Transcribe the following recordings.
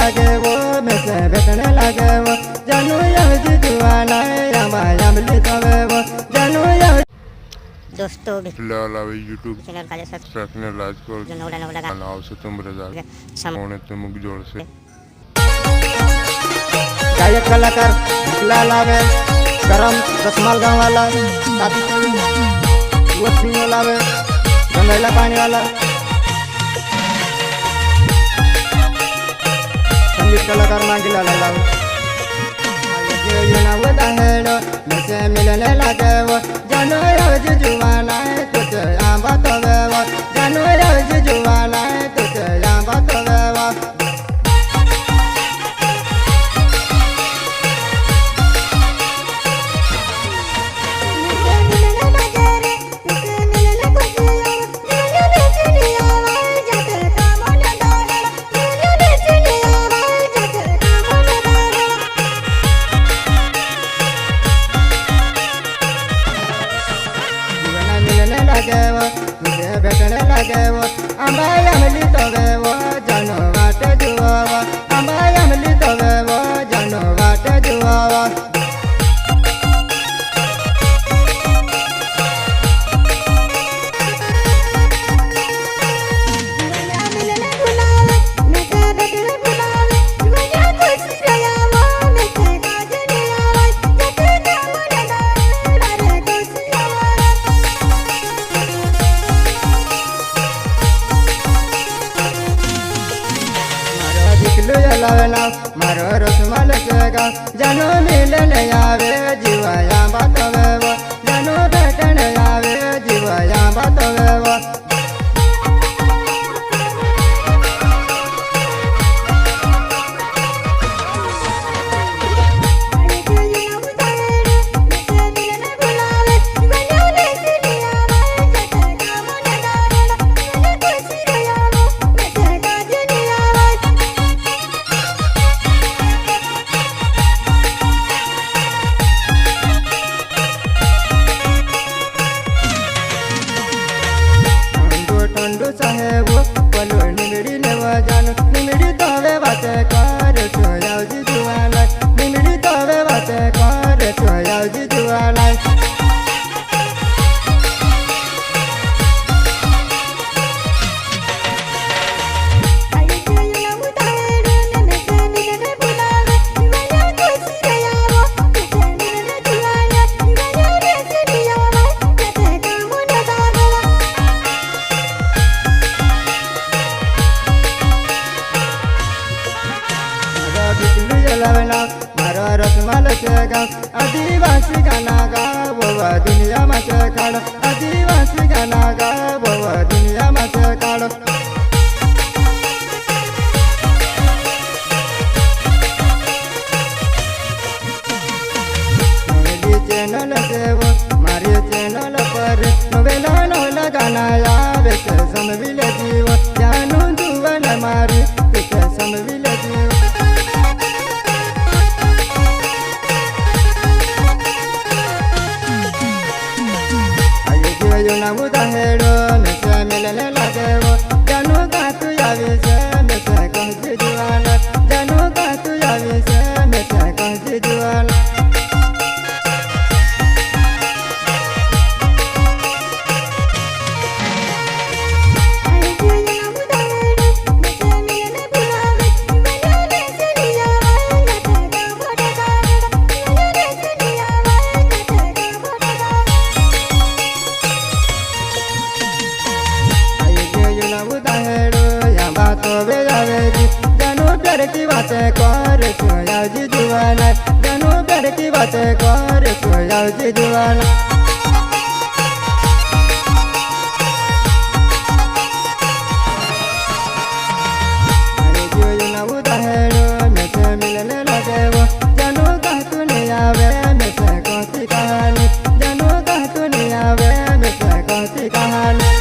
लगे वो मैं से बैठने लगे वो जानू यह जुआना अम्ली तवे वो जानू यह दोस्तों यूट्यूब चैनल का सब्सक्राइब लाइक कर नाव से तुम रजा होने तुम जोड़ से गायक कलाकार लावे गरम रसमाल गाँव वाला लावे गंगैला पानी वाला संगीत कलाकार मांगिला लावे मुझसे मिलने लगे वो जानो जुआना है तुझे यहाँ बात वो जानो जुआना है तुझे यहाँ बात वो मुझे बैठने लगे वो अम्ली तवे वो जानो बाटे जुआवा अम्ली तवे वो जानो बाटे जुआवा मारो रसमाल सेगा जानो मिलने आवे जीवाया बात वो जानो बैठने आवे जीवाया बात वो साहेब बोलो निमड़ी नेवा जानो निमड़ी तवे बाते कर सोया जी जुआना निमड़ी तवे बाते कर सोया जी जुआना मारो रसमाल से आदिवासी गाना गा वो दुनिया में से काढ़ो आदिवासी गाना गा वो दुनिया में से काढ़ो चैनल से वो मारे चैनल पर नोवेला नोला गाना आवे से समविले जीव जानू जुवन मारी तुझे समविले जीव मैं से मिलने लगे वो जानू का तू आवी से मैं से कह जुआना जानू का तू आवी से मैं से कह जुआना जानू प्यार की बातें कर सोया जी जुआना जानू प्यार की बातें कर सोया जी जुआना मैं से मिलने लगे वो जानू कह तू नहीं आवे मैं से कहती कहानी जानू कह तू नहीं आवे मैं से कहती कहानी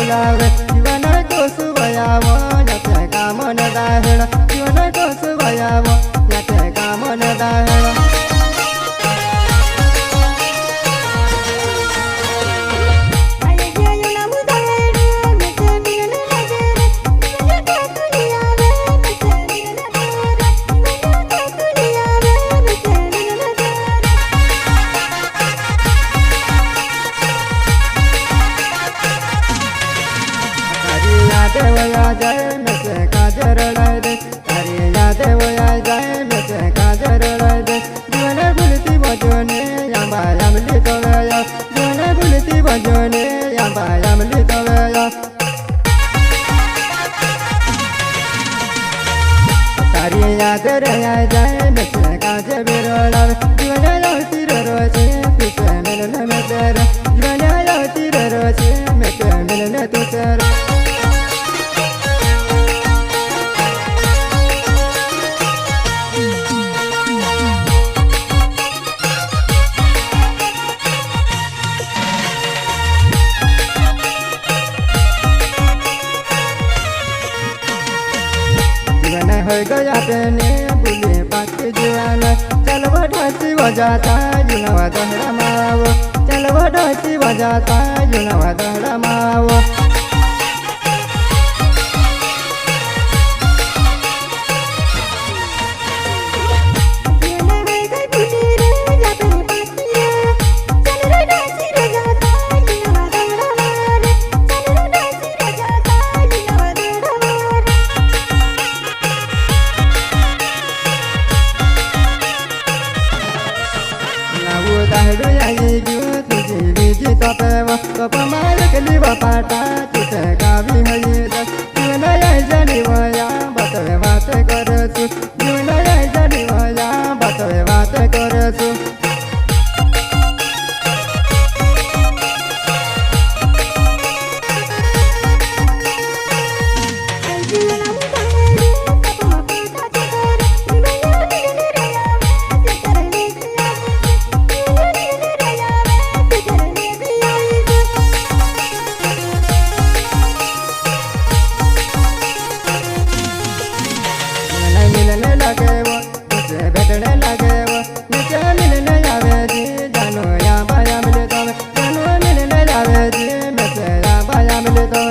बोलावे जीवन कोस भयाव याचे काम न दाहेळ जीवन कोस भयाव याचे काम न दाहेळ देवया जय मेचे काजर लय दे हरिया देवया जय मेचे काजर लय दे जीवन भुलती भजने याबा यामली तोया जीवन भुलती भजने याबा यामली तोया हरिया देवया जय मेचे काजर बिरला जीवन यावती रोचे तुसे मिलन में तेरे जीवन यावती रोचे मेचे मिलन तुसे हो गया तेने बुले पाके जुआना चल बढ़ती बजाता जुनवा दहरा मावो चल बढ़ती बजाता जुनवा दहरा मावो दाहडू आई गयो तुझे बीजी तपेवा कप मार कली बापाटा तुझे गावी हई दस जीवन आई जानी वया बतवे बात करसु जीवन आई जानी वया बतवे बात करसु मिलने लगे वो तुझे बैठने लगे वो नीचे मिलने जावे जी जानो या बाया मिले तो जानो मिलने जावे जी मुझे या बाया मिले तो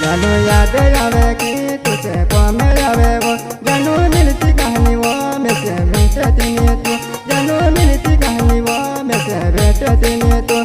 जानू याद आवे कि तुझे पामे आवे वो जानू मिलती कहानी वो में से बेटती ने तू जानू मिलती कहानी वो में से बेटती ने तू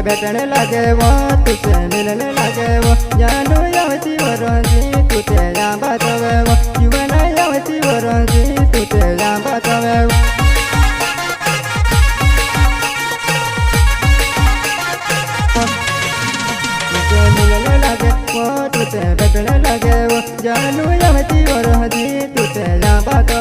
भेटने लगे वो तुझे मिलने लगे वो जानू यावती वरंजी तुझे या बतावे वो जीवन यावती वरंजी तुझे या बतावे वो मिलने लगे वो तुझे भेटने लगे वो जानू यावती वरंजी तुझे या बतावे